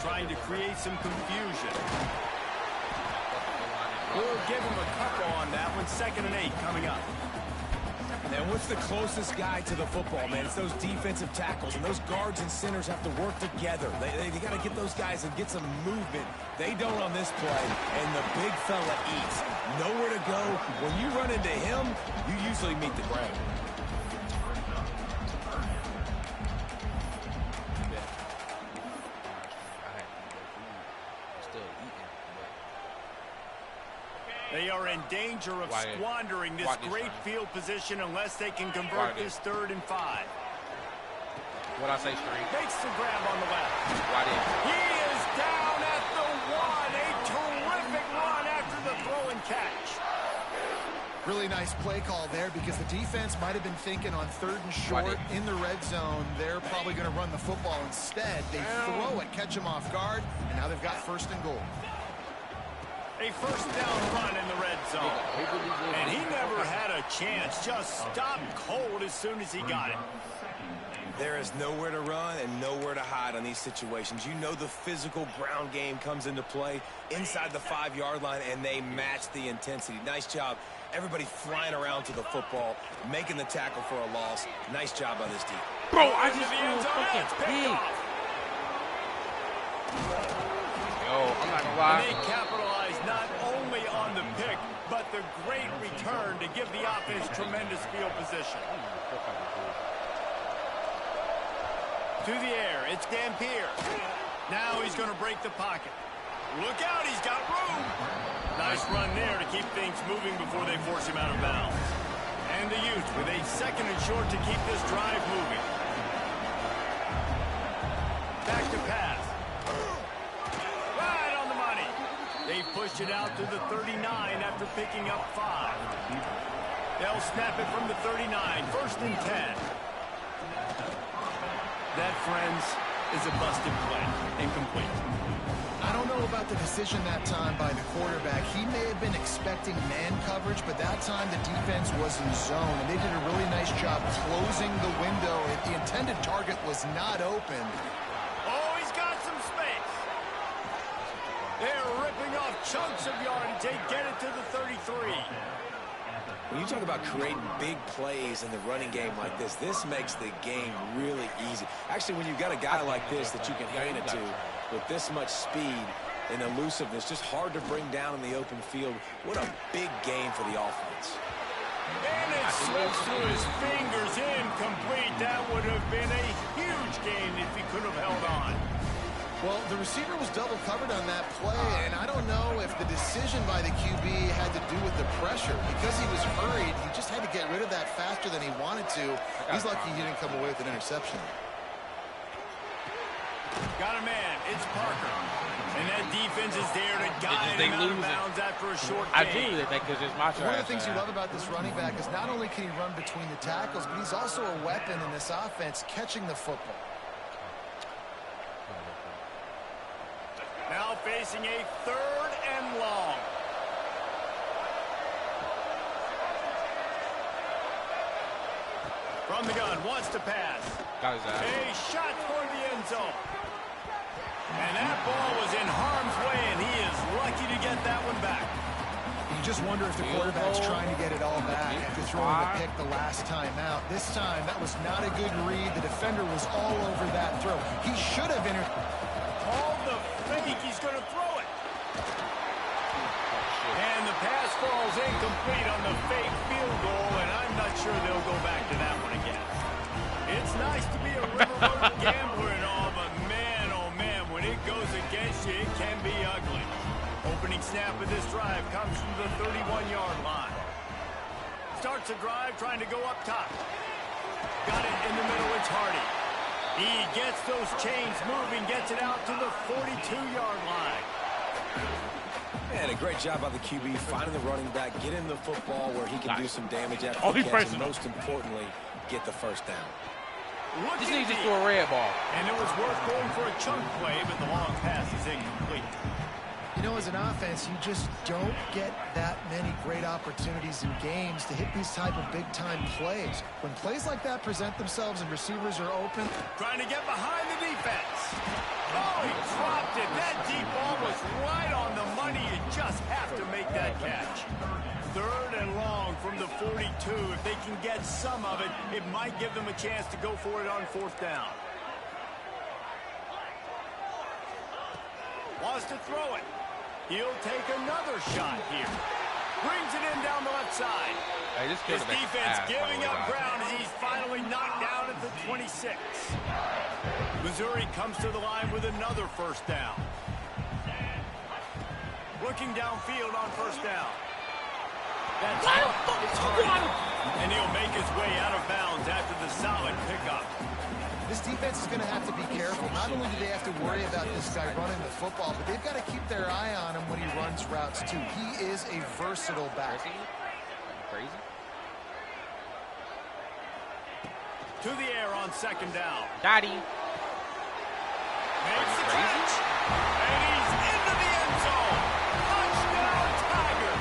trying to create some confusion. We'll give him a couple on that one. 2nd and 8 coming up. And what's the closest guy to the football, man? It's those defensive tackles, and those guards and centers have to work together. They got to get those guys and get some movement. They don't on this play, and the big fella eats. Nowhere to go. When you run into him, you usually meet the ground. They are in danger of squandering this great field position unless they can convert this 3rd and 5. What I say, String? Makes the grab on the left. He is down at the 1. A terrific run after the throw and catch. Really nice play call there because the defense might have been thinking on 3rd and short in the red zone. They're probably going to run the football instead. They throw it, catch them off guard, and now they've got 1st and goal. A 1st down run in the red zone. And he never had a chance. Just stopped cold as soon as he got it. There is nowhere to run and nowhere to hide on these situations. You know the physical ground game comes into play inside the 5-yard line, and they match the intensity. Nice job. Everybody flying around to the football, making the tackle for a loss. Nice job by this team. Bro, I just feel fucking big. Yo, I'm not gonna lie. And they capitalize not only on the pick, but the great return to give the offense tremendous field position. To the air, it's Dampier. Now he's going to break the pocket. Look out, he's got room. Nice run there to keep things moving before they force him out of bounds. And the Utes with a 2nd and short to keep this drive moving. Back to pass. Right on the money. They pushed it out to the 39 after picking up 5. They'll snap it from the 39. 1st and 10. That, friends, is a busted play. Incomplete. I don't know about the decision that time by the quarterback. He may have been expecting man coverage, but that time the defense was in zone, and they did a really nice job closing the window. The intended target was not open. Oh, he's got some space. They're ripping off chunks of yardage. They get it to the 33. When you talk about creating big plays in the running game like this makes the game really easy. Actually, when you've got a guy like this that you can hand it to with this much speed and elusiveness, just hard to bring down in the open field. What a big game for the offense. And it slips through his fingers, incomplete. That would have been a huge gain if he could have held on. Well, the receiver was double covered on that play, and I don't know if the decision by the QB had to do with the pressure. Because he was hurried, he just had to get rid of that faster than he wanted to. He's lucky he didn't come away with an interception. Got a man. It's Parker. And that defense is there to guide him out of bounds after a short I gain. do think because it's my turn. One of the things you love about this running back is not only can he run between the tackles, but he's also a weapon in this offense catching the football. Now facing a 3rd and long. From the gun, wants to pass. Got his ass. A shot toward the end zone. And that ball was in harm's way, and he is lucky to get that one back. You just wonder if the quarterback's trying to get it all back after throwing the pick the last time out. This time, that was not a good read. The defender was all over that throw. He should have entered. All the fake, he's going to throw it. And the pass falls incomplete on the fake field goal, and I'm not sure they'll go back to that one again. It's nice to be a riverboat gambler and all, but man, oh man, when it goes against you, it can be ugly. Opening snap of this drive comes from the 31-yard line. Starts the drive trying to go up top. Got it in the middle, it's Hardy. He gets those chains moving, gets it out to the 42-yard line. And a great job by the QB finding the running back, getting the football where he can do some damage after the catch, and most importantly, get the 1st down. This needs to throw a red ball. And it was worth going for a chunk play, but the long pass is incomplete. You know, as an offense, you just don't get that many great opportunities in games to hit these type of big-time plays. When plays like that present themselves and receivers are open. Trying to get behind the defense. Oh, he dropped it. That deep ball was right on the money. You just have to make that catch. 3rd and long from the 42. If they can get some of it, it might give them a chance to go for it on 4th down. Wants to throw it. He'll take another shot here. Brings it in down the left side. Hey, this His defense giving up ground as he's finally knocked down at the 26. Missouri comes to the line with another 1st down. Looking downfield on 1st down. That's and he'll make his way out of bounds after the solid pickup. This defense is going to have to be careful. Not only do they have to worry about this guy running the football, but they've got to keep their eye on him when he runs routes, too. He is a versatile back. Crazy. To the air on 2nd down. Daddy. Makes the catch. And he's into the end zone. Touchdown, Tiger.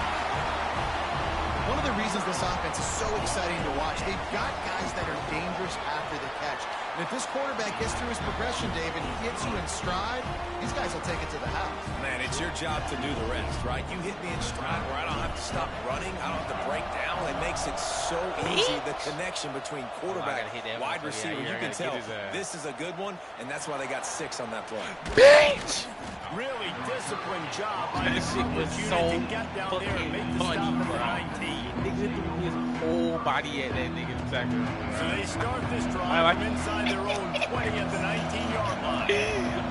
One of the reasons this offense is so exciting to watch, they've got guys that are dangerous after the catch. And if this quarterback gets through his progression, David, he hits you in stride, these guys will take it to the house. Man, it's your job to do the rest, right? You hit me in stride where I don't have to stop running. I don't have to break down. It makes it so easy, the connection between quarterback, wide receiver. You can tell this is a good one, and that's why they got 6 on that play. Bitch! Really disciplined job by That the shit was unit so to get down there and make the funny, stop bro. at the 19. Nigga threw his whole body at that nigga. Exactly. So they start this drive from inside their own 20 at the 19-yard line.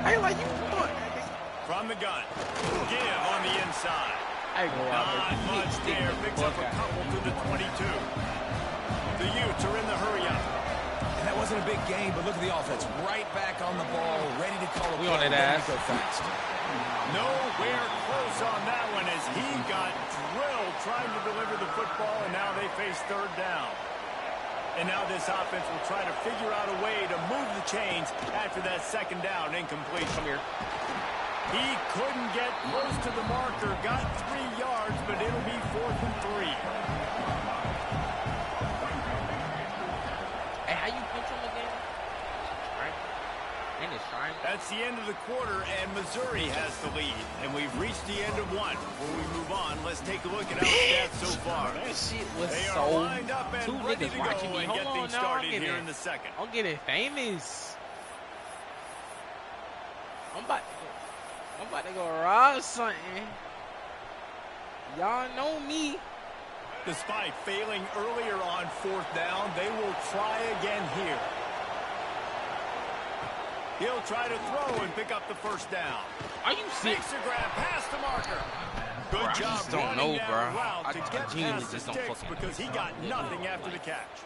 I like you. From the gun. Give on the inside. I ain't gonna lie, Not bro. much there. Picks up a couple to the 22. The Utes are in the hurry-up. And that wasn't a big game, but look at the offense. Right back on the ball, ready to call a We on that ass. Go fast. Nowhere close on that one as he got drilled trying to deliver the football, and now they face 3rd down. And now this offense will try to figure out a way to move the chains after that 2nd down incomplete. Come here. He couldn't get close to the marker, got 3 yards, but it'll be 4th and 3. Hey, how you pinch him again? Right? And it's trying. That's the end of the quarter, and Missouri has the lead. And we've reached the end of one. Before we move on, let's take a look at our stats so far. That shit was They so. are lined up and 2 ready niggas to watching go me. and Hold get on, things now started here in the 2nd. I'm getting famous. I'm about to go rob something. Y'all know me. Despite failing earlier on 4th down, they will try again here. He'll try to throw and pick up the 1st down. Are you serious? Makes the grab past the marker. Good Bro, I job just don't running know, that bro. route to I get genuinely past the just don't sticks fucking because he got nothing after the catch.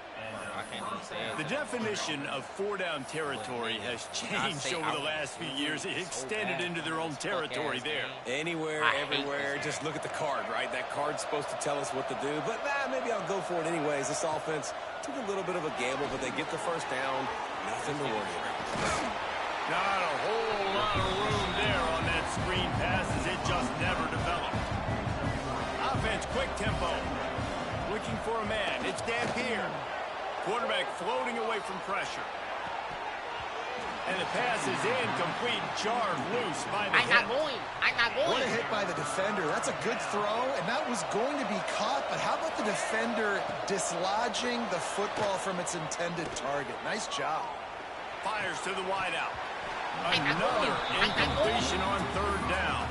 I can't even say it. The definition of 4-down territory has changed over the last few years. It extended into their own territory there. Anywhere, everywhere, just look at the card, right? That card's supposed to tell us what to do, but maybe I'll go for it anyways. This offense took a little bit of a gamble, but they get the 1st down. Nothing to worry about. Not a whole lot of room there on that screen pass as it just never developed. Offense, quick tempo. Looking for a man. It's Dampier. Quarterback floating away from pressure. And the pass is incomplete, jarred loose by the hit. What a hit by the defender. That's a good throw, and that was going to be caught, but how about the defender dislodging the football from its intended target? Nice job. Fires to the wideout. Another incompletion on 3rd down.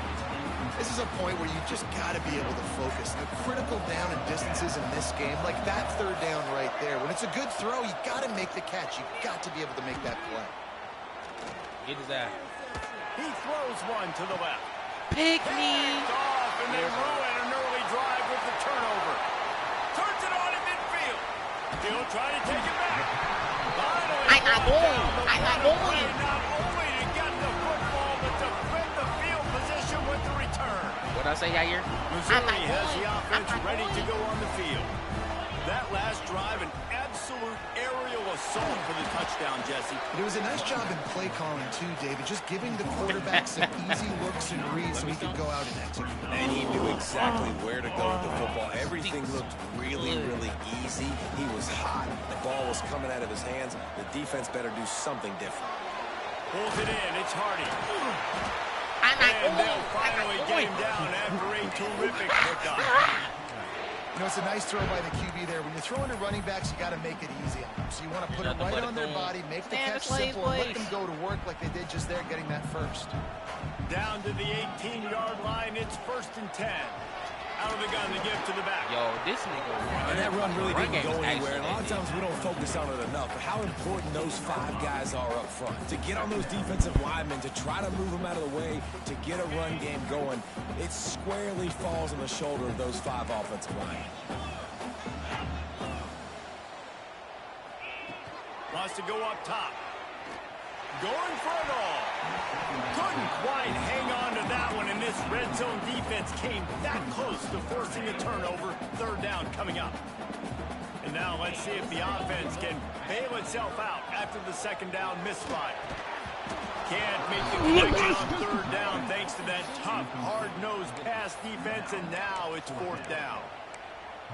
This is a point where you just got to be able to focus. The critical down and distances in this game, like that 3rd down right there. When it's a good throw, you got to make the catch. You got to be able to make that play. Get his ass. He throws one to the left. Pick me. Off, and they ruin an early drive with the turnover. Turns it on in midfield. He'll try to take it back. Not only to get the football, but to flip the field position with the return. What I say, Yair? Missouri has the offense ready to go on the field. That last drive, an absolute aerial assault for the touchdown, Jesse. It was a nice job in play calling, too, David, just giving the quarterback some easy looks and reads so he could go out and execute. And he knew exactly where to go with the football. Everything looked really, really easy. He was hot. The ball was coming out of his hands. The defense better do something different. Pulls it in. It's Hardy. And they'll finally get him down after a terrific pickup. You know, it's a nice throw by the QB there. When you're throwing to running backs, you got to make it easy on them. So you want to put it right on their body, make the catch simple, and let them go to work like they did just there, getting that first. Down to the 18-yard line. It's 1st and 10. Out of the gun to give to the back. Yo, this nigga. And that run really didn't go anywhere. And a lot of times we don't focus on it enough. But how important those 5 guys are up front. To get on those defensive linemen, to try to move them out of the way, to get a run game going, it squarely falls on the shoulder of those 5 offensive linemen. Wants to go up top. Going for it all. Couldn't quite hang on to that one, and this red zone defense came that close to forcing a turnover. 3rd down coming up. And now let's see if the offense can bail itself out after the 2nd down misfire. Can't make the connection on 3rd down thanks to that tough, hard-nosed pass defense, and now it's 4th down.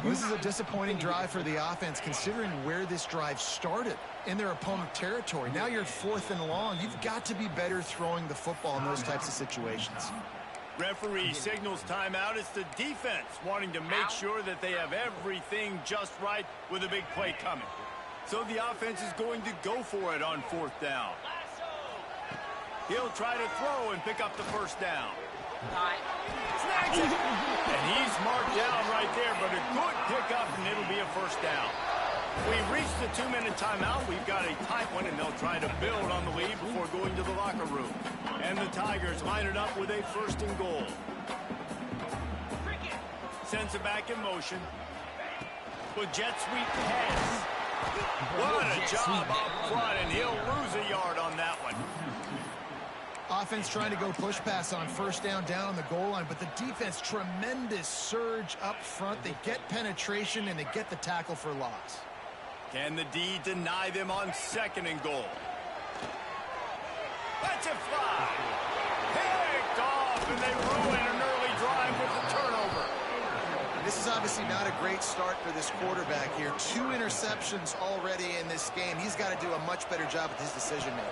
Well, this is a disappointing drive for the offense, considering where this drive started in their opponent territory. Now you're at 4th and long. You've got to be better throwing the football in those types of situations. Referee signals timeout. It's the defense wanting to make sure that they have everything just right with a big play coming. So the offense is going to go for it on 4th down. He'll try to throw and pick up the 1st down. Snags it. And he's marked down right there, but a good pickup, and it'll be a 1st down. We've reached the 2-minute timeout. We've got a tight one, and they'll try to build on the lead before going to the locker room. And the Tigers line it up with a 1st and goal. Sends it back in motion. With jet sweep pass. What a job up front, and he'll lose a yard on that one. Offense trying to go push pass on 1st down on the goal line, but the defense, tremendous surge up front. They get penetration, and they get the tackle for loss. Can the D deny them on 2nd and goal? Let's it fly. Picked off, and they ruin an early drive with the turnover. This is obviously not a great start for this quarterback here. 2 interceptions already in this game. He's got to do a much better job with his decision-making.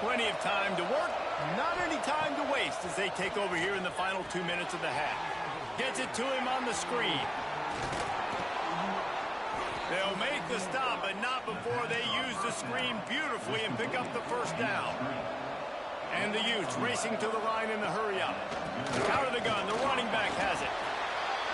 Plenty of time to work, not any time to waste as they take over here in the final 2 minutes of the half. Gets it to him on the screen. They'll make the stop, but not before they use the screen beautifully and pick up the 1st down. And the Utes racing to the line in the hurry-up. Out of the gun, the running back has it.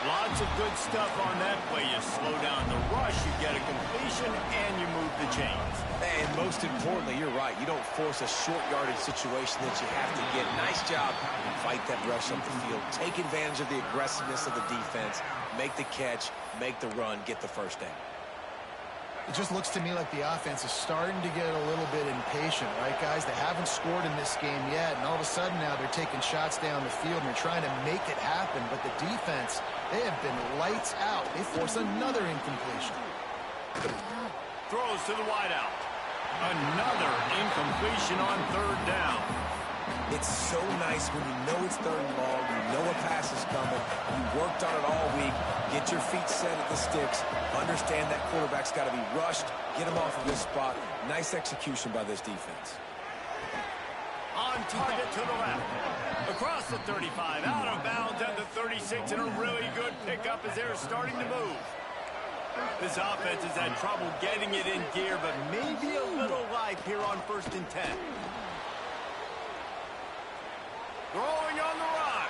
Lots of good stuff on that play. You slow down the rush, you get a completion, and you move the chains. And most importantly, you're right. You don't force a short yardage situation that you have to get. Nice job. Fight that rush up the field. Take advantage of the aggressiveness of the defense. Make the catch, make the run, get the 1st down. It just looks to me like the offense is starting to get a little bit impatient, right, guys? They haven't scored in this game yet, and all of a sudden now they're taking shots down the field and they're trying to make it happen. But the defense, they have been lights out. They force another incompletion. Throws to the wideout. Another incompletion on 3rd down. It's so nice when you know it's 3rd and long, you know a pass is coming, you worked on it all week, get your feet set at the sticks, understand that quarterback's got to be rushed, get him off of this spot. Nice execution by this defense. On target to the left. Across the 35, out of bounds at the 36, and a really good pickup as they're starting to move. This offense has had trouble getting it in gear, but maybe a little life here on 1st and 10. Throwing on the run.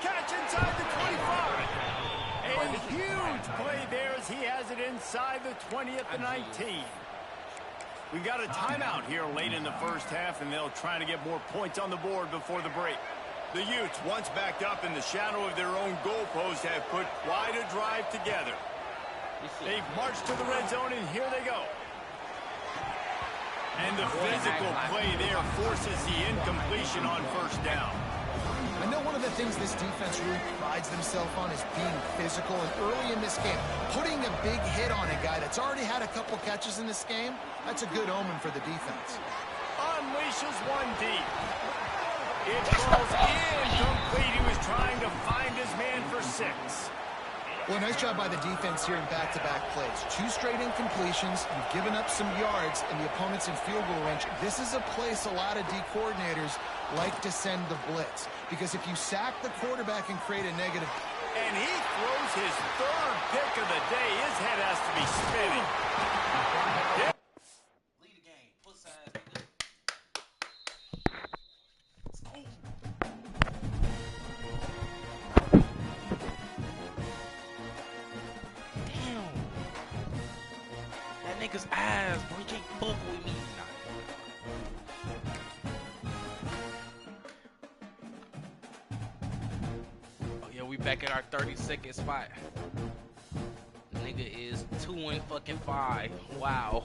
Catch inside the 25. A huge play there as he has it inside the 20 at the 19. We've got a timeout here late in the 1st half, and they'll try to get more points on the board before the break. The Utes, once backed up in the shadow of their own goalpost, have put quite a drive together. They've marched to the red zone, and here they go. And the physical play there forces the incompletion on 1st down. I know one of the things this defense really prides themselves on is being physical, and early in this game, putting a big hit on a guy that's already had a couple catches in this game, that's a good omen for the defense. Unleashes one deep. It falls incomplete. He was trying to find his man for 6. Well, nice job by the defense here in back-to-back plays. 2 straight incompletions. You've given up some yards, and the opponent's in field goal range. This is a place a lot of D coordinators like to send the blitz, because if you sack the quarterback and create a negative... And he throws his 3rd pick of the day. His head has to be spinning. Lead the game. Put size, nigga. Damn. That nigga's eyes, bro. He can't fuck with me. We back at our 30-second spot. Nigga is 2-5. Wow.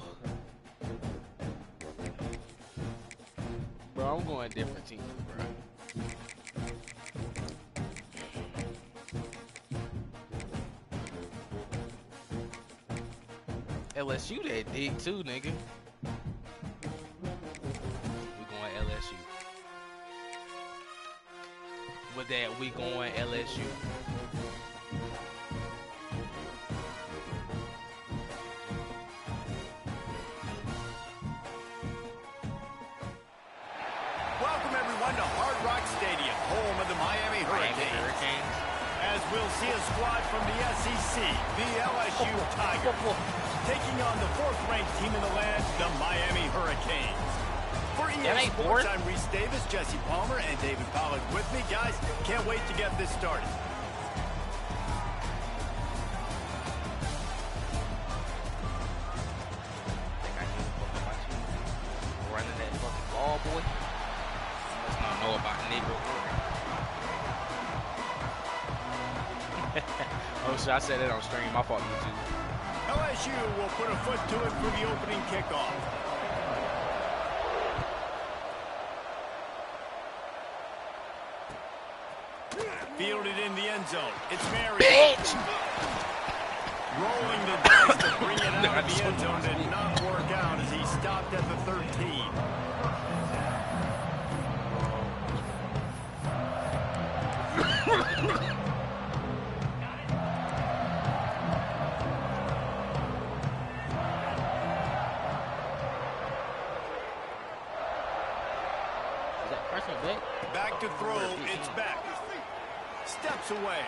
Bro, I'm going different teams, bro. LSU that dick too, nigga. We going LSU. With that, we going LSU. Welcome everyone to Hard Rock Stadium, home of the Miami Hurricanes. As we'll see a squad from the SEC, the LSU Tigers, taking on the 4th-ranked team in the land, the Miami Hurricanes. For EA Sports, I'm Reese Davis, Jesse Palmer, and David Pollack with me. Guys, can't wait to get this started. Running that fucking ball, boy. You must not know about Ncdubœ. Oh shit, I said it on stream. My fault, YouTube. LSU will put a foot to it for the opening kickoff. Fielded in the end zone. It's Mary. Bitch! Rolling the dice to bring it out of the end zone did not work out as he stopped at the 13. Back to throw. It's back. Steps away.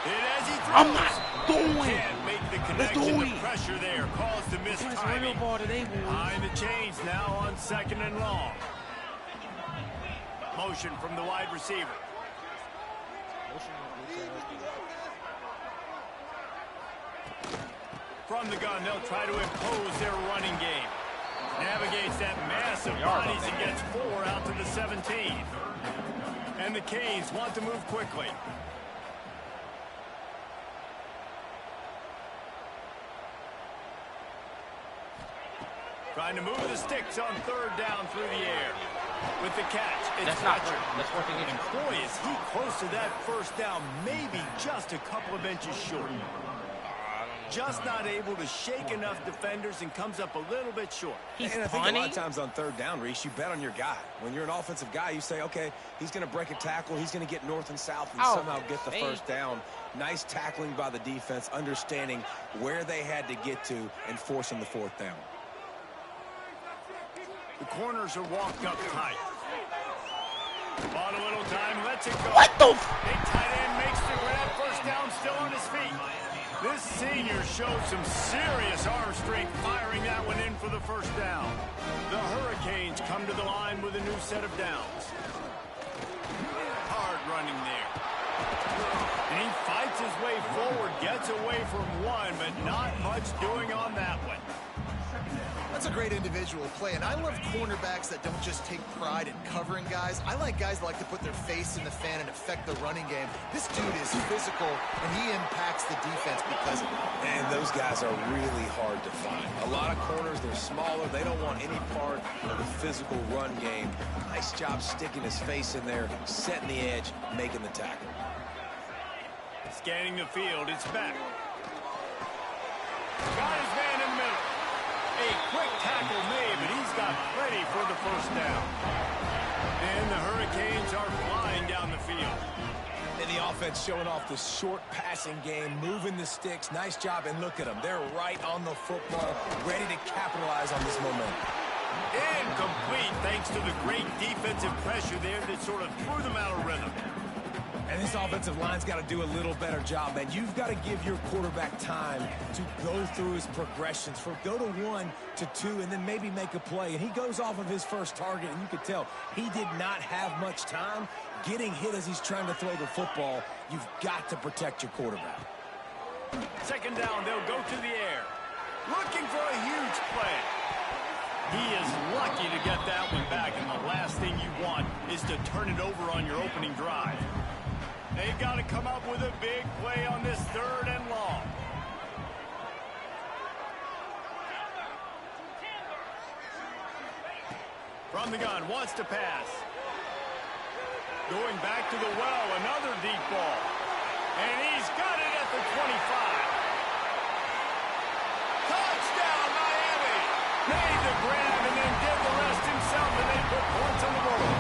And as he throws, I'm not going. Can't make the connection. The pressure there caused the missed timing. Behind the chains now on 2nd and long. Motion from the wide receiver. From the gun, they'll try to impose their running game. Navigates that massive bodies and gets 4 out to the 17. And the Canes want to move quickly. Trying to move the sticks on 3rd down through the air. With the catch, it's Fletcher. And boy, is he close to that 1st down, maybe just a couple of inches short. Just not able to shake enough defenders and comes up a little bit short. And I think a lot of times on 3rd down, Reese, you bet on your guy. When you're an offensive guy, you say, okay, he's going to break a tackle. He's going to get north and south and somehow get the 1st down. Nice tackling by the defense, understanding where they had to get to and forcing the 4th down. The corners are walked up tight. Bought a little time, lets it go. What the? Big tight end makes the grab. 1st down, still on his feet. This senior showed some serious arm strength firing that one in for the 1st down. The Hurricanes come to the line with a new set of downs. Hard running there. And he fights his way forward, gets away from one, but not much doing on that one. That's a great individual play, and I love cornerbacks that don't just take pride in covering guys. I like guys that like to put their face in the fan and affect the running game. This dude is physical, and he impacts the defense because of it. And those guys are really hard to find. A lot of corners, they're smaller. They don't want any part of the physical run game. Nice job sticking his face in there, setting the edge, making the tackle. Scanning the field, it's back. Got his man in the middle. A quick tackle made, but he's got plenty for the first down. And the Hurricanes are flying down the field. And the offense showing off the short passing game, moving the sticks. Nice job, and look at them. They're right on the football, ready to capitalize on this momentum. Incomplete thanks to the great defensive pressure there that sort of threw them out of rhythm. And this offensive line's got to do a little better job, man. You've got to give your quarterback time to go through his progressions. Go to 1 to 2 and then maybe make a play. And he goes off of his first target, and you could tell he did not have much time getting hit as he's trying to throw the football. You've got to protect your quarterback. Second down, they'll go to the air. Looking for a huge play. He is lucky to get that one back, and the last thing you want is to turn it over on your opening drive. They've got to come up with a big play on this 3rd and long. From the gun, wants to pass. Going back to the well, another deep ball. And he's got it at the 25. Touchdown, Miami! Made the grab and then did the rest himself, and they put points on the board.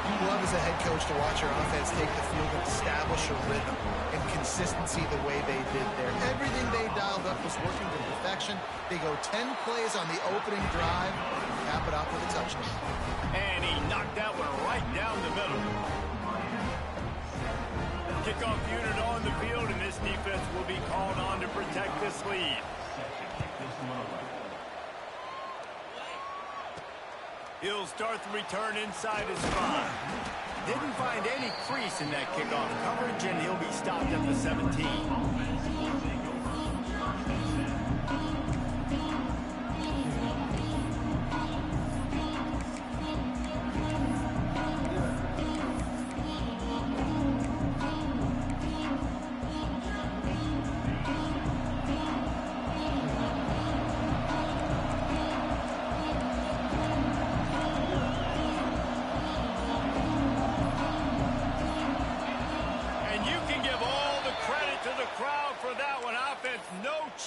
You love as a head coach to watch your offense take the field and establish a rhythm and consistency the way they did there. Everything they dialed up was working to perfection. They go 10 plays on the opening drive, cap it off with a touchdown. And he knocked that one right down the middle. Kickoff unit on the field, and this defense will be called on to protect this lead. He'll start the return inside his 5. Didn't find any crease in that kickoff coverage, and he'll be stopped at the 17.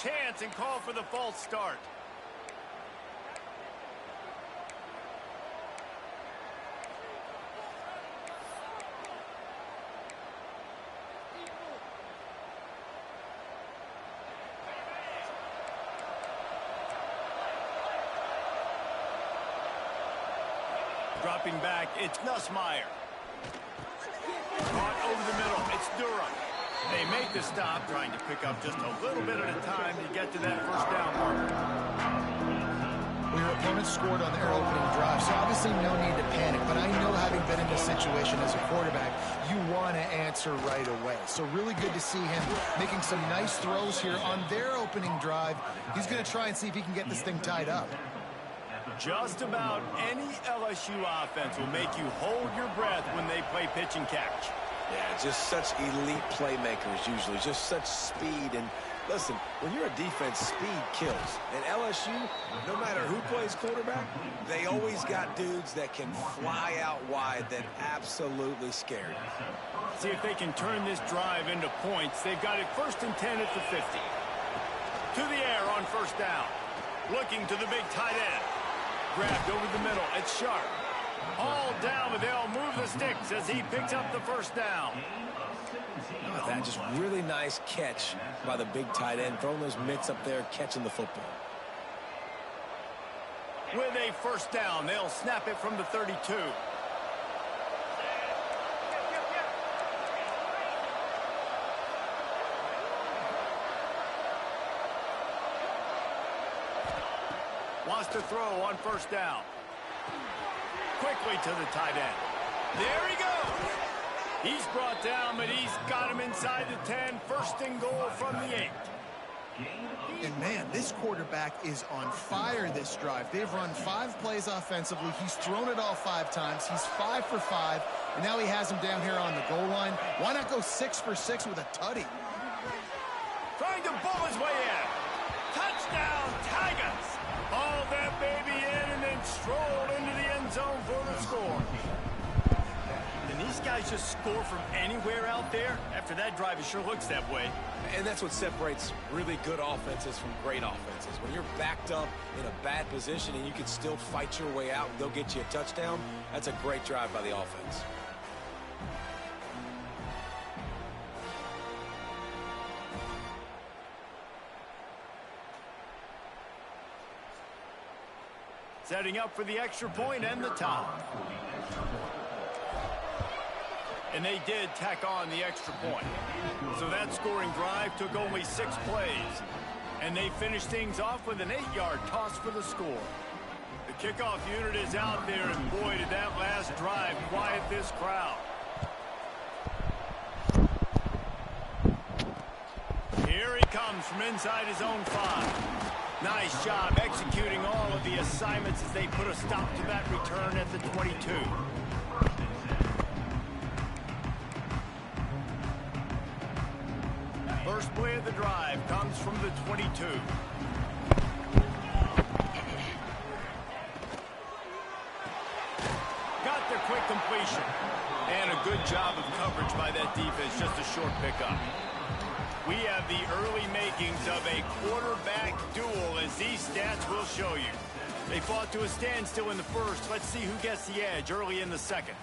Chance and call for the false start. Dropping back, it's Nussmeier. Caught over the middle, it's Durham. They make the stop, trying to pick up just a little bit at a time to get to that first down marker. Well, your opponent scored on their opening drive, so obviously no need to panic. But I know, having been in this situation as a quarterback, you want to answer right away. So really good to see him making some nice throws here on their opening drive. He's going to try and see if he can get this thing tied up. Just about any LSU offense will make you hold your breath when they play pitch and catch. Yeah, just such elite playmakers usually, just such speed. And listen, when you're a defense, speed kills. And LSU, no matter who plays quarterback, they always got dudes that can fly out wide that absolutely scare you. See if they can turn this drive into points. They've got it 1st and 10 at the 50. To the air on first down. Looking to the big tight end. Grabbed over the middle. It's Sharp. All down, but they'll move the sticks as he picks up the first down. Look at that, just really nice catch by the big tight end, throwing those mitts up there, catching the football. With a first down, they'll snap it from the 32. Wants to throw on first down. Quickly to the tight end. There he goes. He's brought down, but he's got him inside the 10. 1st and goal from the 8. And man, this quarterback is on fire this drive. They've run 5 plays offensively. He's thrown it all 5 times. He's 5 for 5. And now he has him down here on the goal line. Why not go 6 for 6 with a tutty? Trying to bull his way in. Touchdown, Tigers! Hauled that baby in and then strolled into the end zone for the score. And these guys just score from anywhere out there? After that drive, it sure looks that way. And that's what separates really good offenses from great offenses. When you're backed up in a bad position and you can still fight your way out and go get you a touchdown, that's a great drive by the offense. Setting up for the extra point and the tie. And they did tack on the extra point. So that scoring drive took only 6 plays. And they finished things off with an 8-yard toss for the score. The kickoff unit is out there, and boy, did that last drive quiet this crowd. Here he comes from inside his own 5. Nice job executing all of the assignments as they put a stop to that return at the 22. First play of the drive comes from the 22. Got their quick completion. And a good job of coverage by that defense, just a short pickup. We have the early makings of a quarterback duel, as these stats will show you. They fought to a standstill in the first. Let's see who gets the edge early in the second.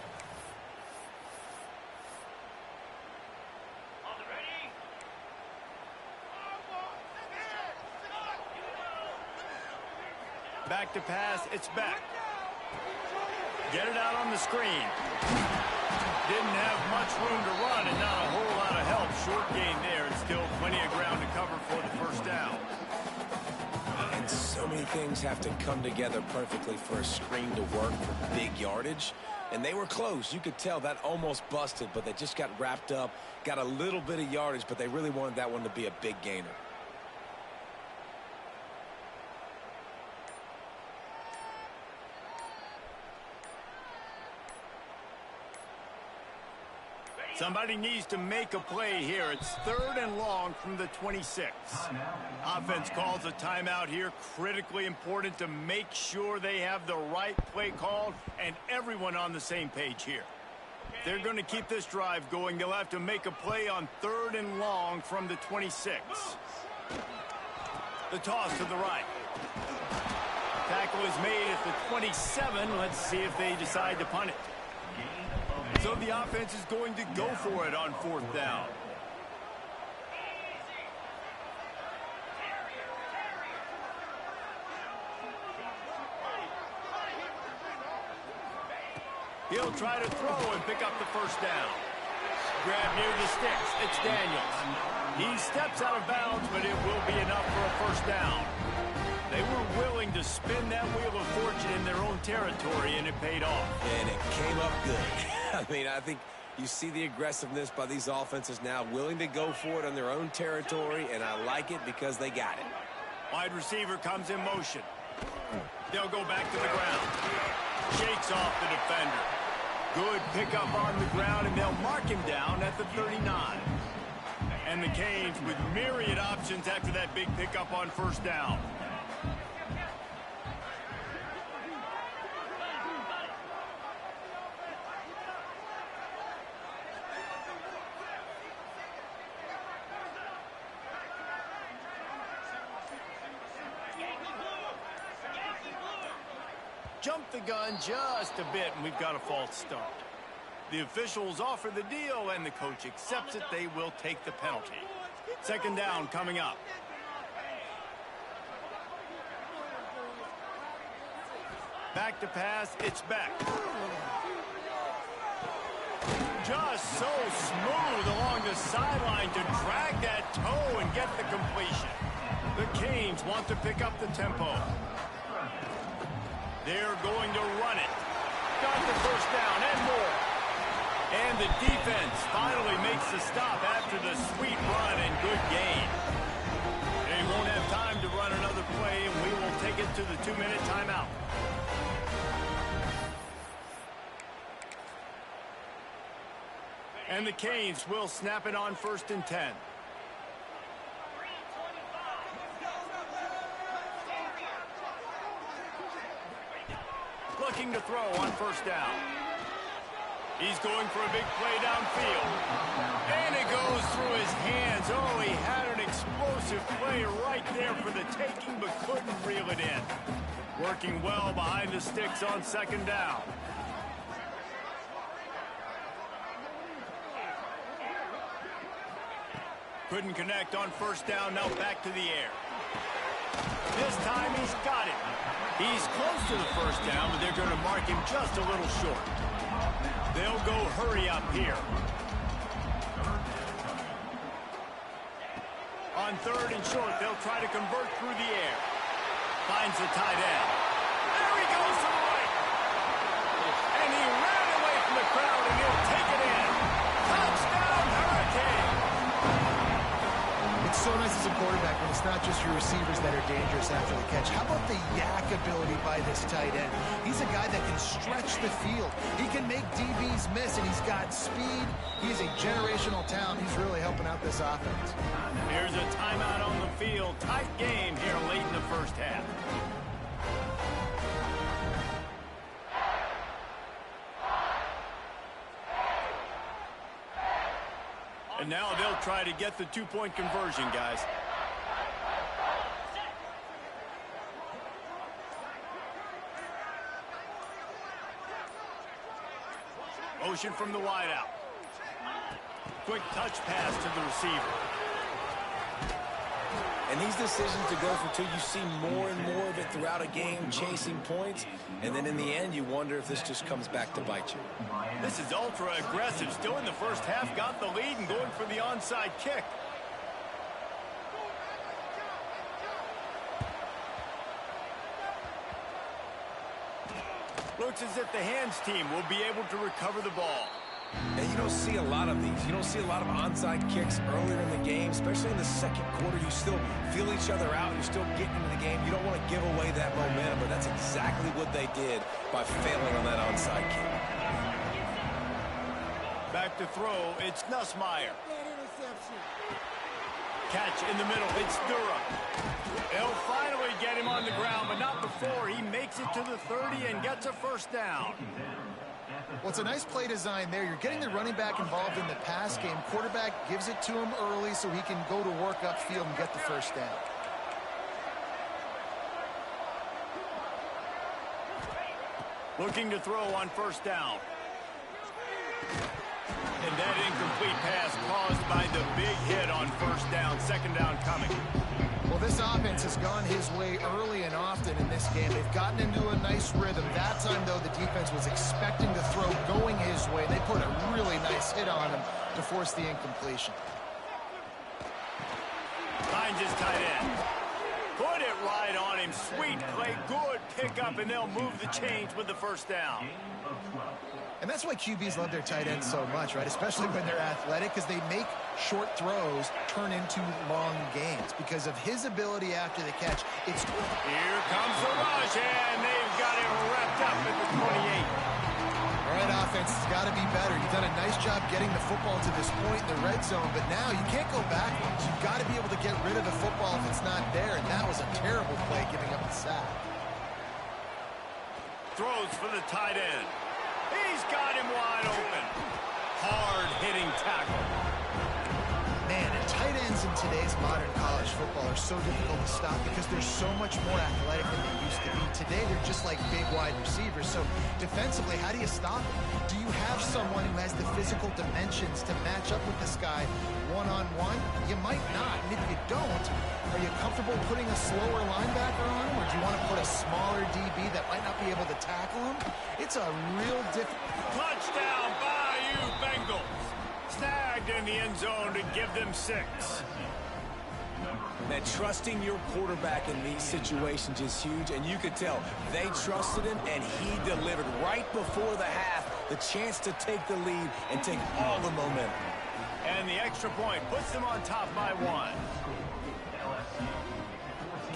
Back to pass, it's back. Get it out on the screen. Didn't have much room to run and not a whole lot of help. Short gain there, and still plenty of ground to cover for the first down. And so many things have to come together perfectly for a screen to work for big yardage. And they were close. You could tell that almost busted, but they just got wrapped up, got a little bit of yardage, but they really wanted that one to be a big gainer. Somebody needs to make a play here. It's 3rd and long from the 26. Offense calls a timeout here. Critically important to make sure they have the right play called and everyone on the same page here. If they're going to keep this drive going, they'll have to make a play on 3rd and long from the 26. The toss to the right. Tackle is made at the 27. Let's see if they decide to punt it. So the offense is going to go for it on 4th down. He'll try to throw and pick up the first down. Grab near the sticks. It's Daniels. He steps out of bounds, but it will be enough for a first down. They were willing to spin that wheel of fortune in their own territory, and it paid off. And it came up good. I mean, I think you see the aggressiveness by these offenses now, willing to go for it on their own territory, and I like it because they got it. Wide receiver comes in motion. They'll go back to the ground. Shakes off the defender. Good pickup on the ground, and they'll mark him down at the 39. And the Canes with myriad options after that big pickup on first down. Jumped the gun just a bit, and we've got a false start. The officials offer the deal, and the coach accepts it. They will take the penalty. 2nd down coming up. Back to pass, it's back. Just so smooth along the sideline to drag that toe and get the completion. The Canes want to pick up the tempo. They're going to run it. Got the first down and more. And the defense finally makes the stop after the sweet run and good gain. A to the 2-minute timeout. And the Canes will snap it on 1st and 10. Looking to throw on 1st down. He's going for a big play downfield. And it goes through his hands. Oh, he had an explosive play right there for the taking, but couldn't reel it in. Working well behind the sticks on 2nd down. Couldn't connect on 1st down, now back to the air. This time he's got it. He's close to the 1st down, but they're going to mark him just a little short. They'll go hurry up here. On 3rd and short, they'll try to convert through the air. Finds the tight end. There he goes to the right. And he ran away from the crowd, and he'll take it in. Touchdown, Hurricane! It's so nice as a quarterback when it's not just your receivers that are dangerous after the catch. How about the yak ability by this tight end? He's a guy that can stretch the field. He can make DBs miss, and he's got speed. He's a generational talent. He's really helping out this offense. Here's a timeout on the field. Tight game here late in the 1st half. And now they'll try to get the 2-point conversion, guys. Motion from the wideout. Quick touch pass to the receiver. And these decisions to go for 2, you see more and more of it throughout a game, chasing points. And then in the end, you wonder if this just comes back to bite you. This is ultra aggressive. Still in the 1st half, got the lead and going for the onside kick. Looks as if the hands team will be able to recover the ball. And you don't see a lot of these. You don't see a lot of onside kicks earlier in the game, especially in the 2nd quarter. You still feel each other out. You're still getting into the game. You don't want to give away that momentum, but that's exactly what they did by failing on that onside kick. Back to throw, it's Nussmeier. Catch in the middle, it's Ncdubœ. They'll finally get him on the ground, but not before he makes it to the 30 and gets a 1st down. Well, it's a nice play design there. You're getting the running back involved in the pass game. Quarterback gives it to him early so he can go to work upfield and get the 1st down. Looking to throw on 1st down. And that incomplete pass caused by the big hit on 1st down. 2nd down coming. Well, this offense has gone his way early and often in this game. They've gotten into a nice rhythm. That time, though, the defense was expecting the throw going his way. They put a really nice hit on him to force the incompletion. Finds his tight end. Put it right on him. Sweet play. Good pickup, and they'll move the chains with the 1st down. And that's why QBs love their tight ends so much, right? Especially when they're athletic, because they make short throws turn into long gains. Because of his ability after the catch, it's... Here comes the rush, and they've got it wrapped up at the 28. All right, offense, it's got to be better. You've done a nice job getting the football to this point in the red zone, but now you can't go backwards. You've got to be able to get rid of the football if it's not there, and that was a terrible play giving up the sack. Throws for the tight end. He's got him wide open. Hard-hitting tackle. Man, and tight ends in today's modern college football are so difficult to stop because they're so much more athletic than they used to be. Today, they're just like big wide receivers. So defensively, how do you stop them? Do you have someone who has the physical dimensions to match up with this guy one-on-one? You might not. And if you don't, are you comfortable putting a slower linebacker on him? Or do you want to put a smaller DB that might not be able to tackle him? It's a real difference. Touchdown, Bayou Bengals. Snagged in the end zone to give them 6. That trusting your quarterback in these situations is huge, and you could tell they trusted him, and he delivered right before the half, the chance to take the lead and take all the momentum. And the extra point puts them on top by 1.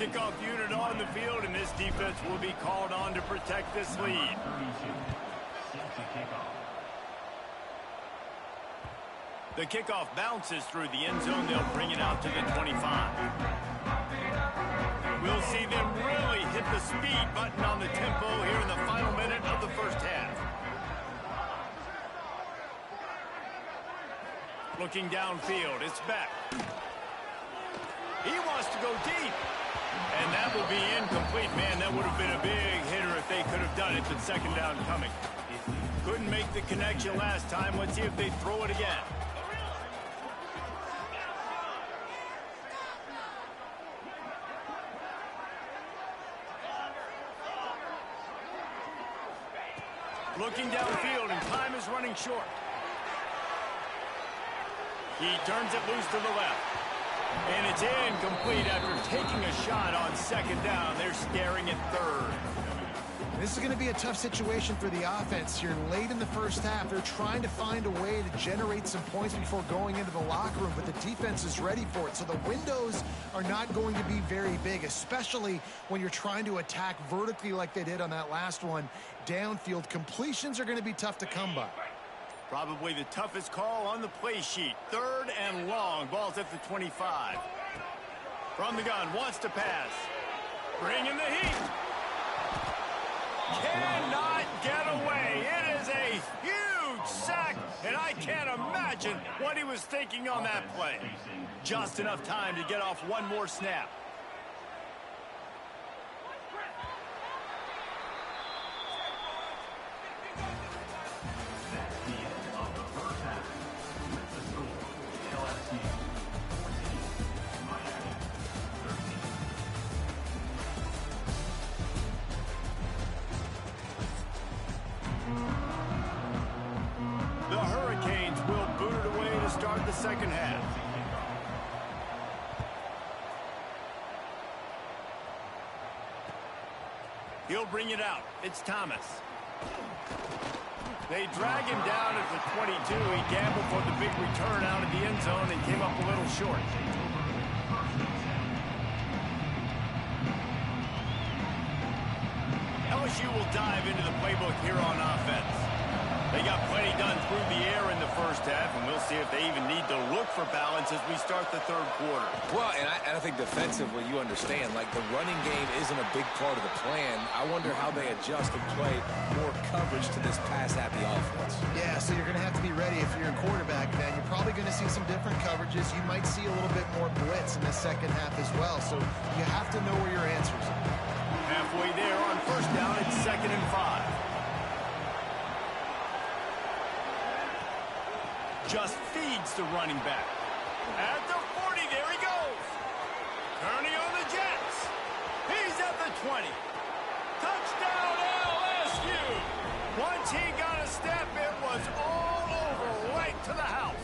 Kickoff unit on the field, and this defense will be called on to protect this lead. The kickoff bounces through the end zone. They'll bring it out to the 25. We'll see them really hit the speed button on the tempo here in the final minute of the first half. Looking downfield, it's Beck. He wants to go deep. And that will be incomplete. Man, that would have been a big hitter if they could have done it, but second down coming. Couldn't make the connection last time. Let's see if they throw it again. Looking downfield, and time is running short. He turns it loose to the left. And it's incomplete after taking a shot on second down. They're staring at third. This is going to be a tough situation for the offense here late in the first half. They're trying to find a way to generate some points before going into the locker room, but the defense is ready for it. So the windows are not going to be very big, especially when you're trying to attack vertically like they did on that last one. Downfield completions are going to be tough to come by. Probably the toughest call on the play sheet. Third and long. Ball's at the 25. From the gun, wants to pass. Bringing the heat. Cannot get away. It is a huge sack, and I can't imagine what he was thinking on that play. Just enough time to get off one more snap. Start the second half. He'll bring it out. It's Thomas. They drag him down at the 22. He gambled for the big return out of the end zone and came up a little short. LSU will dive into the playbook here on offense. They got plenty done through the air in the first half, and we'll see if they even need to look for balance as we start the third quarter. Well, and I think defensively, you understand, like the running game isn't a big part of the plan. I wonder how they adjust and play more coverage to this pass-happy offense. Yeah, so you're going to have to be ready if you're a quarterback, man. You're probably going to see some different coverages. You might see a little bit more blitz in the second half as well, so you have to know where your answers are. Halfway there on first down, it's 2nd and 5. Just feeds the running back. At the 40, there he goes. Kearney on the Jets. He's at the 20. Touchdown LSU. Once he got a step, it was all over right to the house.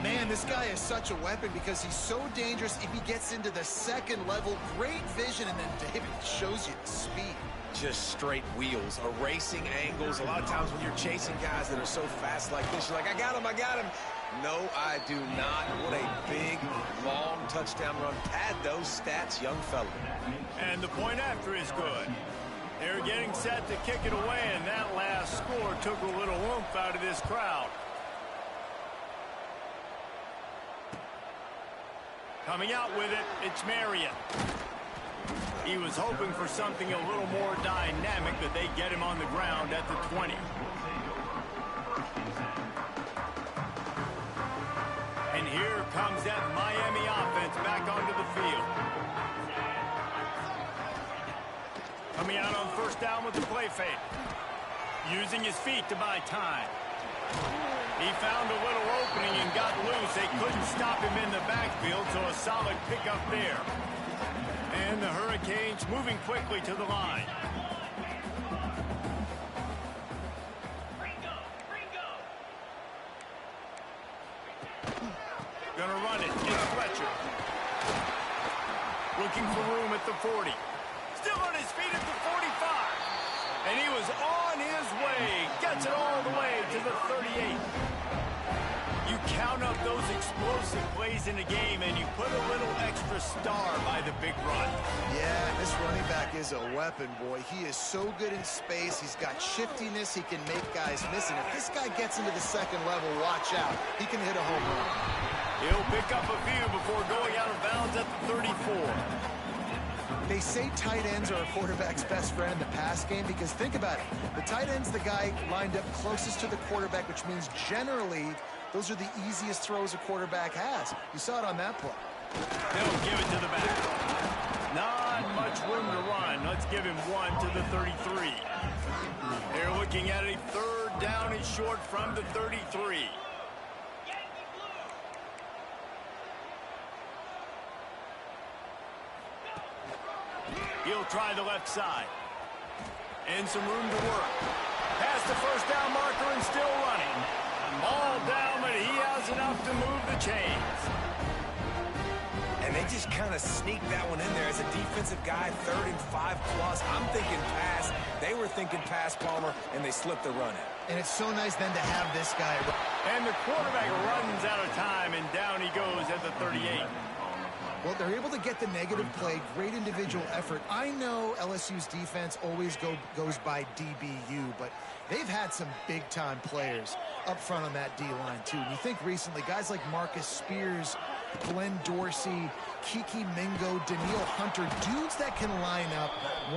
Man, this guy is such a weapon because he's so dangerous if he gets into the second level. Great vision, and then David shows you the speed. Just straight wheels, erasing angles. A lot of times when you're chasing guys that are so fast like this, you're like, I got him, I got him. No, I do not. What a big, long touchdown run. Pad those stats, young fella. And the point after is good. They're getting set to kick it away, and that last score took a little oomph out of this crowd. Coming out with it, it's Marion. He was hoping for something a little more dynamic, but they get him on the ground at the 20. And here comes that Miami offense back onto the field. Coming out on first down with the play fake. Using his feet to buy time. He found a little opening and got loose. They couldn't stop him in the backfield, so a solid pickup there. And the Hurricanes moving quickly to the line. Gonna run it. It's Fletcher. Looking for room at the 40. Still on his feet at the 45. And he was on his way. Gets it all the way to the 38. You count up those explosive plays in a game, and you put a little extra star by the big run. Yeah, this running back is a weapon, boy. He is so good in space. He's got shiftiness. He can make guys miss. And if this guy gets into the second level, watch out. He can hit a home run. He'll pick up a few before going out of bounds at the 34. They say tight ends are a quarterback's best friend in the pass game because think about it. The tight end's the guy lined up closest to the quarterback, which means generally those are the easiest throws a quarterback has. You saw it on that play. They'll give it to the back. Not much room to run. Let's give him one to the 33. They're looking at a third down and short from the 33. He'll try the left side. And some room to work. Past the first down marker and still running. Ball down, but he has enough to move the chains. And they just kind of sneaked that one in there as a defensive guy, 3rd and 5+. I'm thinking pass. They were thinking pass, Palmer, and they slipped the run in. And it's so nice then to have this guy. And the quarterback runs out of time, and down he goes at the 38. Well, they're able to get the negative play, great individual effort. I know LSU's defense always goes by DBU, but they've had some big-time players up front on that D-line, too. And you think recently, guys like Marcus Spears, Glenn Dorsey, Kiki Mingo, Daniil Hunter, dudes that can line up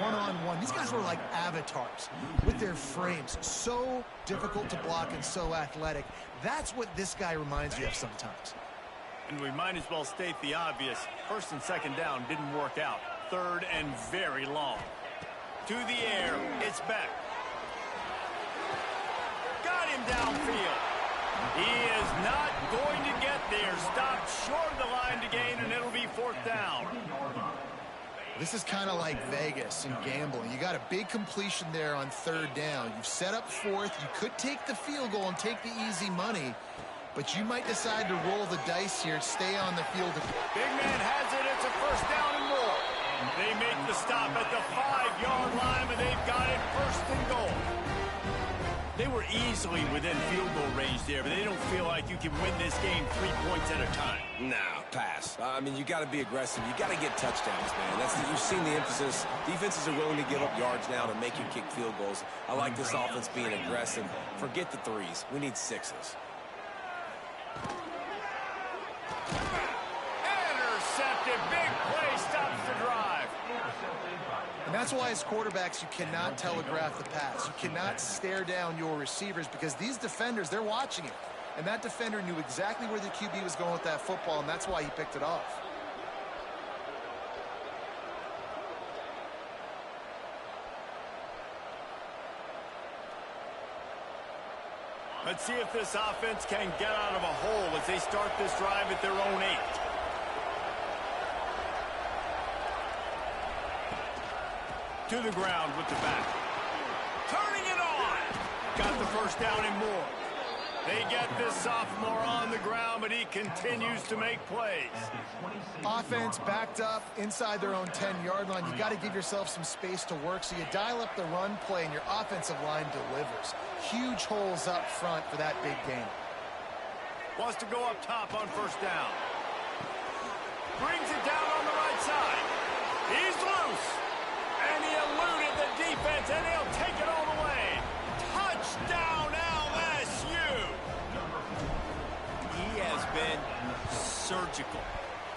one-on-one. These guys were like avatars with their frames. So difficult to block and so athletic. That's what this guy reminds you of sometimes. And we might as well state the obvious. 1st and 2nd down didn't work out. 3rd and very long. To the air, it's Beck. Got him downfield. He is not going to get there. Stopped short of the line to gain, and it'll be 4th down. This is kind of like Vegas in gambling. You got a big completion there on 3rd down. You've set up 4th. You could take the field goal and take the easy money. But you might decide to roll the dice here, stay on the field. Big man has it. It's a 1st down and more. They make the stop at the 5-yard line, but they've got it 1st and goal. They were easily within field goal range there, but they don't feel like you can win this game 3 points at a time. No, pass. I mean, you got to be aggressive. You got to get touchdowns, man. You've seen the emphasis. Defenses are willing to give up yards now to make you kick field goals. I like this offense being aggressive. Forget the 3s. We need 6s. Intercepted. Big play stops the drive. And that's why as quarterbacks you cannot telegraph the pass. You cannot stare down your receivers because these defenders, they're watching it. And that defender knew exactly where the QB was going with that football, and that's why he picked it off. Let's see if this offense can get out of a hole as they start this drive at their own 8. To the ground with the back. Turning it on. Got the 1st down and more. They get this sophomore on the ground, but he continues to make plays. Offense backed up inside their own 10-yard line. You got to give yourself some space to work, so you dial up the run play, and your offensive line delivers. Huge holes up front for that big game. Wants to go up top on 1st down. Brings it down on the right side. He's loose. And he eluded the defense, and he'll take it all the way. Touchdown, LSU! He has been surgical.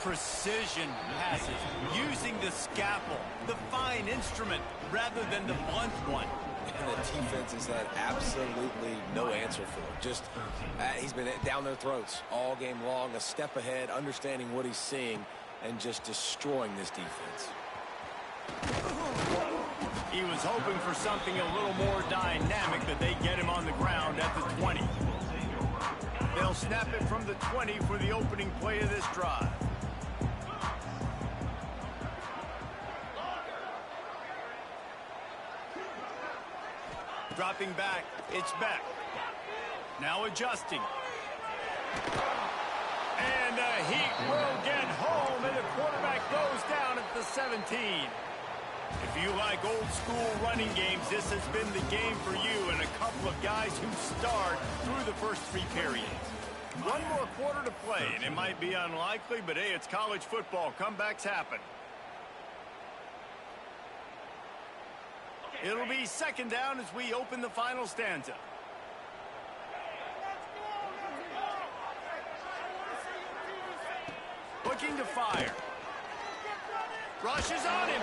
Precision passes, using the scalpel, the fine instrument, rather than the blunt one. And the defense has had absolutely no answer for it. Just, he's been down their throats all game long, a step ahead, understanding what he's seeing, and just destroying this defense. He was hoping for something a little more dynamic, that they get him on the ground at the 20. They'll snap it from the 20 for the opening play of this drive. Dropping back, it's Beck. Now adjusting. And the Heat will get home, and the quarterback goes down at the 17. If you like old school running games, this has been the game for you, and a couple of guys who start through the first 3 periods. One more play, and it might be unlikely, but hey, it's college football. Comebacks happen. It'll be second down as we open the final stanza. Looking to fire. Rushes on him.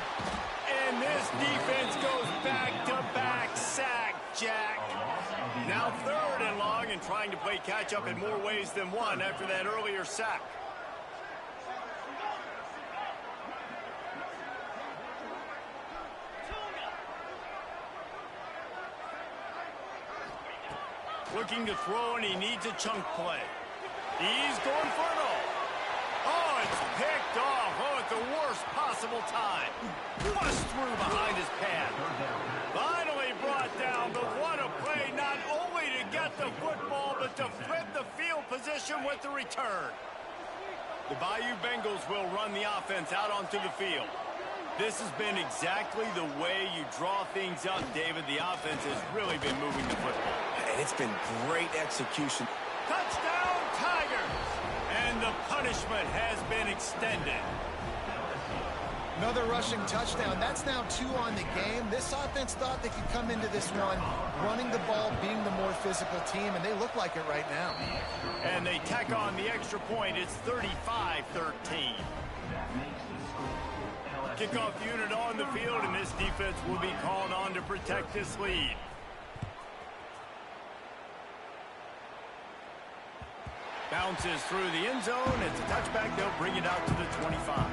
And this defense goes back-to-back sack, Jack. Now third and long and trying to play catch-up in more ways than one after that earlier sack. Looking to throw, and he needs a chunk play. He's going for it all. Oh, it's picked off. Oh, at the worst possible time. Bust through behind his pad. Finally brought down, but what a play, not only to get the football, but to flip the field position with the return. The Bayou Bengals will run the offense out onto the field. This has been exactly the way you draw things up, David. The offense has really been moving the football. And it's been great execution. Touchdown, Tigers! And the punishment has been extended. Another rushing touchdown. That's now 2 on the game. This offense thought they could come into this one running the ball, being the more physical team, and they look like it right now. And they tack on the extra point. It's 35-13. Kickoff unit on the field, and this defense will be called on to protect this lead. Bounces through the end zone. It's a touchback. They'll bring it out to the 25.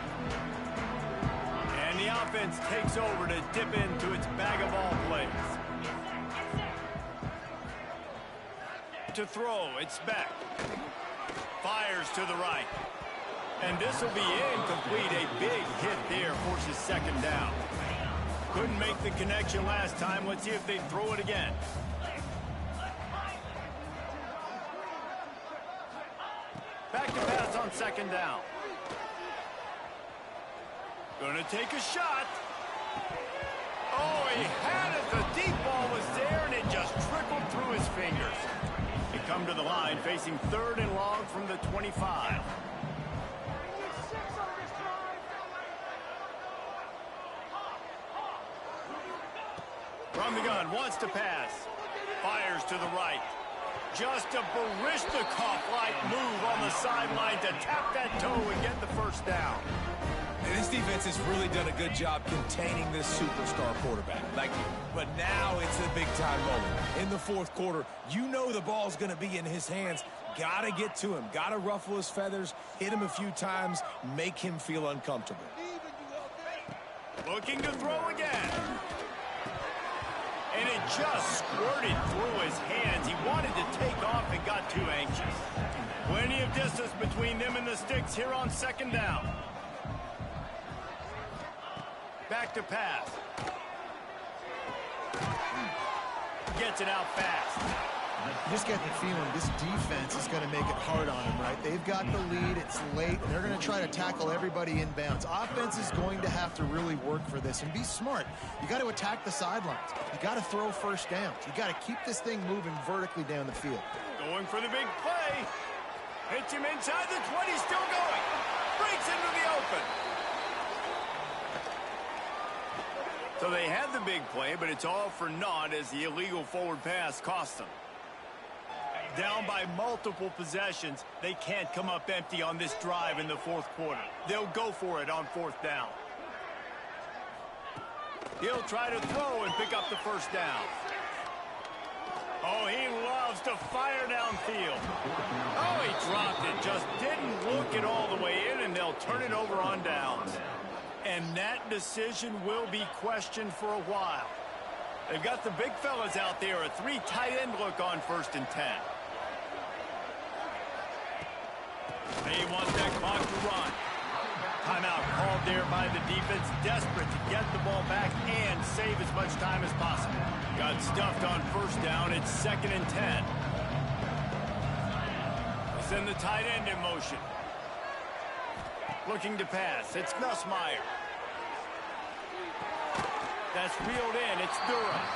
And the offense takes over to dip into its bag of all plays. To throw, it's back. Fires to the right. And this will be incomplete. A big hit there forces second down. Couldn't make the connection last time. Let's see if they throw it again. Back to pass on second down. Gonna take a shot. Oh, he had it. The deep ball was there, and it just trickled through his fingers. They come to the line facing third and long from the 25. From the gun, wants to pass. Fires to the right. Just a Barishnikov-like move on the sideline to tap that toe and get the first down. And this defense has really done a good job containing this superstar quarterback. But now it's a big-time moment. In the fourth quarter, you know the ball's going to be in his hands. Got to get to him. Got to ruffle his feathers, hit him a few times, make him feel uncomfortable. Looking to throw again. And it just squirted through his hands. He wanted to take off and got too anxious. Plenty of distance between them and the sticks here on second down. Back to pass. Gets it out fast. You just get the feeling this defense is going to make it hard on them, right? They've got the lead. It's late, and they're going to try to tackle everybody inbounds. Offense is going to have to really work for this and be smart. You got to attack the sidelines. You got to throw first downs. You got to keep this thing moving vertically down the field. Going for the big play. Hits him inside the 20, still going. Breaks into the open. So they had the big play, but it's all for naught as the illegal forward pass cost them. Down by multiple possessions, they can't come up empty on this drive in the fourth quarter. They'll go for it on fourth down. He'll try to throw and pick up the first down. Oh, he loves to fire downfield. Oh, he dropped it. Just didn't look it all the way in, and they'll turn it over on downs. And that decision will be questioned for a while. They've got the big fellas out there, a 3 tight end look on 1st and 10. They want that clock to run. Timeout called there by the defense, desperate to get the ball back and save as much time as possible. Got stuffed on 1st down. It's 2nd and 10. They send the tight end in motion. Looking to pass. It's Nussmeier. That's reeled in. It's Durham.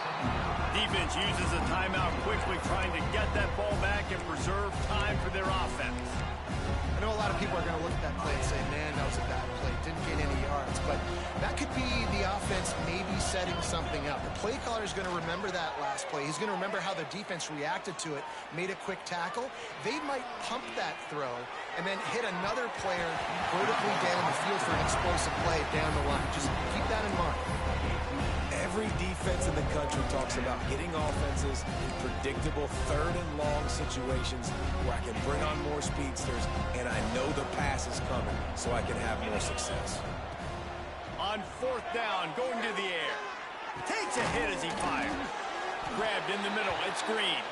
Defense uses a timeout quickly, trying to get that ball back and preserve time for their offense. offense may be setting something up. The play caller is going to remember that last play. He's going to remember how the defense reacted to it, made a quick tackle. They might pump that throw and then hit another player vertically down the field for an explosive play down the line. Just keep that in mind. Every defense in the country talks about getting offenses in predictable third and long situations where I can bring on more speedsters and I know the pass is coming so I can have more success. On fourth down, going to the air. Takes a hit as he fires. Grabbed in the middle. It's Green.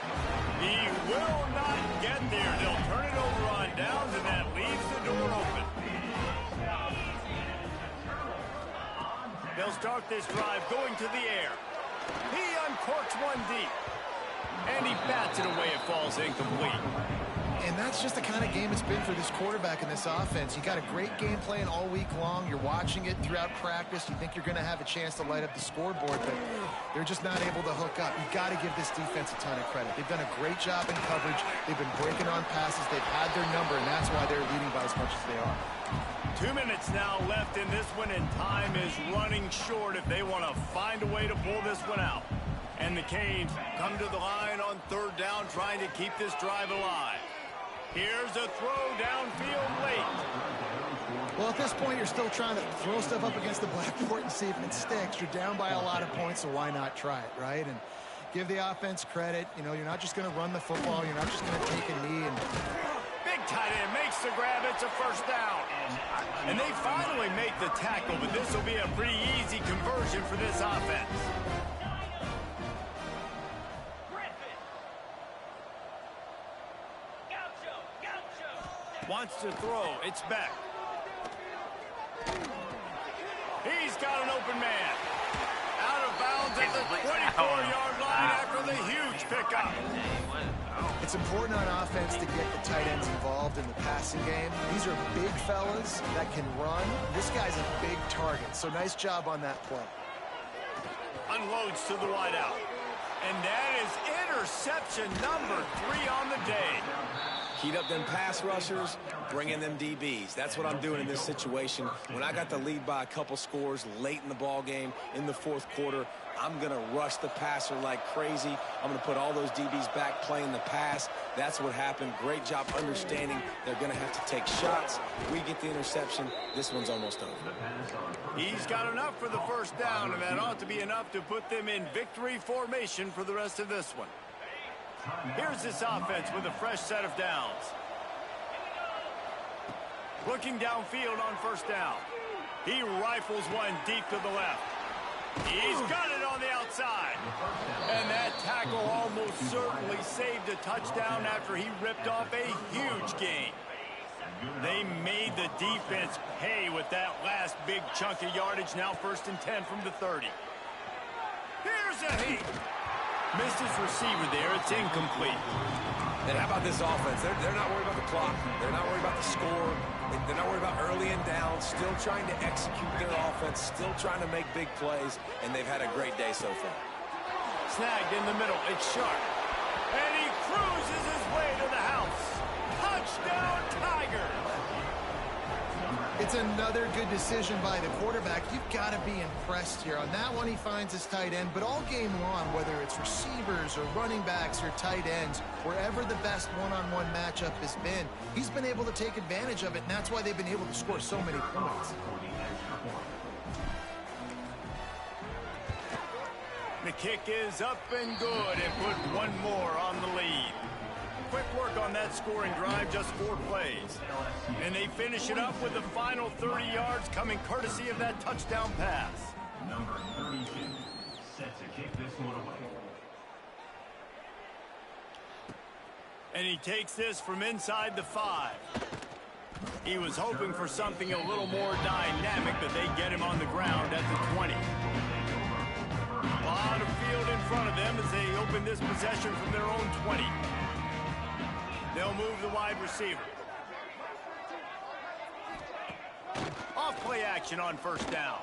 He will not get there. They'll turn it over on downs, and that leaves the door open. They'll start this drive going to the air. He uncorks one deep. And he bats it away. It falls incomplete. And that's just the kind of game it's been for this quarterback in this offense. You got a great game plan all week long. You're watching it throughout practice. You think you're going to have a chance to light up the scoreboard, but they're just not able to hook up. You've got to give this defense a ton of credit. They've done a great job in coverage. They've been breaking on passes. They've had their number, and that's why they're leading by as much as they are. 2 minutes now left in this one, and time is running short if they want to find a way to pull this one out. And the Canes come to the line on third down, trying to keep this drive alive. Here's a throw downfield late. Well, at this point, you're still trying to throw stuff up against the blackboard and see if it sticks. You're down by a lot of points, so why not try it, right? And give the offense credit. You know, you're not just going to run the football. You're not just going to take a knee and... Big tight end makes the grab. It's a first down. And they finally make the tackle, but this will be a pretty easy conversion for this offense. Wants to throw. It's back. He's got an open man. Out of bounds at the 24-yard line after the huge pickup. It's important on offense to get the tight ends involved in the passing game. These are big fellas that can run. This guy's a big target, so nice job on that play. Unloads to the wideout. And that is interception number 3 on the day. Heat up them pass rushers, bring in them DBs. That's what I'm doing in this situation. When I got the lead by a couple scores late in the ball game, in the fourth quarter, I'm going to rush the passer like crazy. I'm going to put all those DBs back playing the pass. That's what happened. Great job understanding they're going to have to take shots. We get the interception. This one's almost over. He's got enough for the first down, and that ought to be enough to put them in victory formation for the rest of this one. Here's this offense with a fresh set of downs. Looking downfield on first down. He rifles one deep to the left. He's got it on the outside. And that tackle almost certainly saved a touchdown after he ripped off a huge gain. They made the defense pay with that last big chunk of yardage. Now 1st and 10 from the 30. Here's a heat. Missed his receiver there. It's incomplete. And how about this offense? They're not worried about the clock. They're not worried about the score. They're not worried about early and down. Still trying to execute their offense. Still trying to make big plays. And they've had a great day so far. Snagged in the middle. It's Sharp. And he cruises his way to the house. Touchdown, Tigers. It's another good decision by the quarterback. You've got to be impressed here. On that one, he finds his tight end. But all game long, whether it's receivers or running backs or tight ends, wherever the best one-on-one matchup has been, he's been able to take advantage of it, and that's why they've been able to score so many points. The kick is up and good, and put one more on the lead. Quick work on that scoring drive, just 4 plays. And they finish it up with the final 30 yards coming courtesy of that touchdown pass. Number 32, set to kick this one away. And he takes this from inside the 5. He was hoping for something a little more dynamic, but they get him on the ground at the 20. A lot of field in front of them as they open this possession from their own 20. They'll move the wide receiver. Off play action on first down.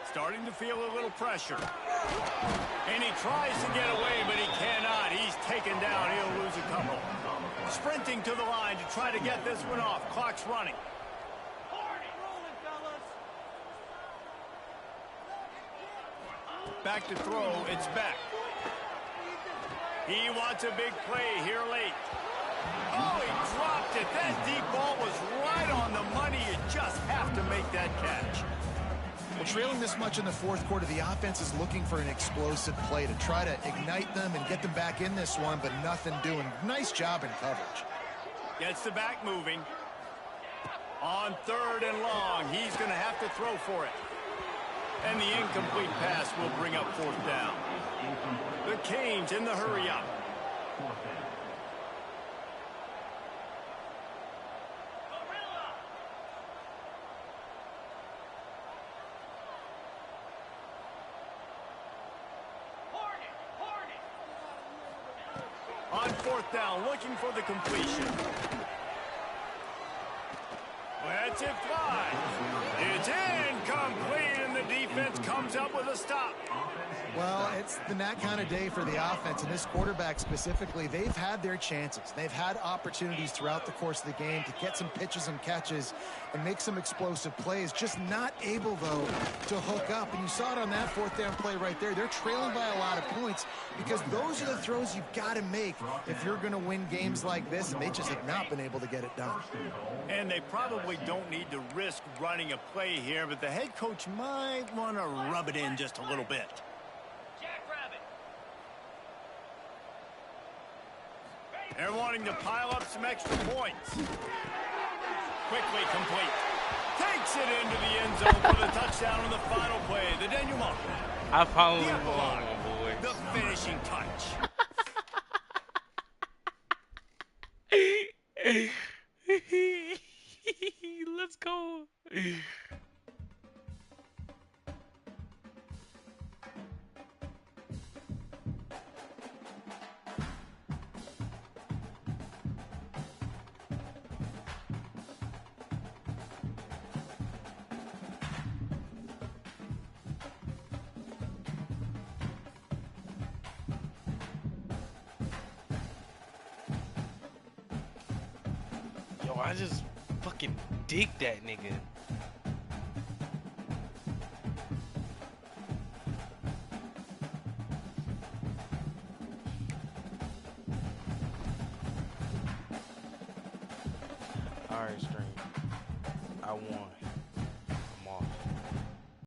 Starting to feel a little pressure. And he tries to get away, but he cannot. He's taken down. He'll lose a couple. Sprinting to the line to try to get this one off. Clock's running. Back to throw. It's back. He wants a big play here late. Oh, he dropped it. That deep ball was right on the money. You just have to make that catch. Well, trailing this much in the fourth quarter, the offense is looking for an explosive play to try to ignite them and get them back in this one, but nothing doing. Nice job in coverage. Gets the back moving. On 3rd and long, he's going to have to throw for it. And the incomplete pass will bring up 4th down. The Canes in the hurry up. On 4th down, looking for the completion. Lets it fly. It's incomplete, and the defense comes up with a stop. Well, it's been that kind of day for the offense, and this quarterback specifically, they've had their chances. They've had opportunities throughout the course of the game to get some pitches and catches and make some explosive plays, just not able, though, to hook up. And you saw it on that 4th down play right there. They're trailing by a lot of points because those are the throws you've got to make if you're going to win games like this, and they just have not been able to get it done. And they probably don't need to risk running a play here, but the head coach might want to rub it in just a little bit. They're wanting to pile up some extra points. Quickly complete. Takes it into the end zone for the touchdown on the final play. The denouement. I found The him, epilogue. boy. The finishing touch. Let's go. Yo, I just fucking dig that nigga. Alright, stream. I won.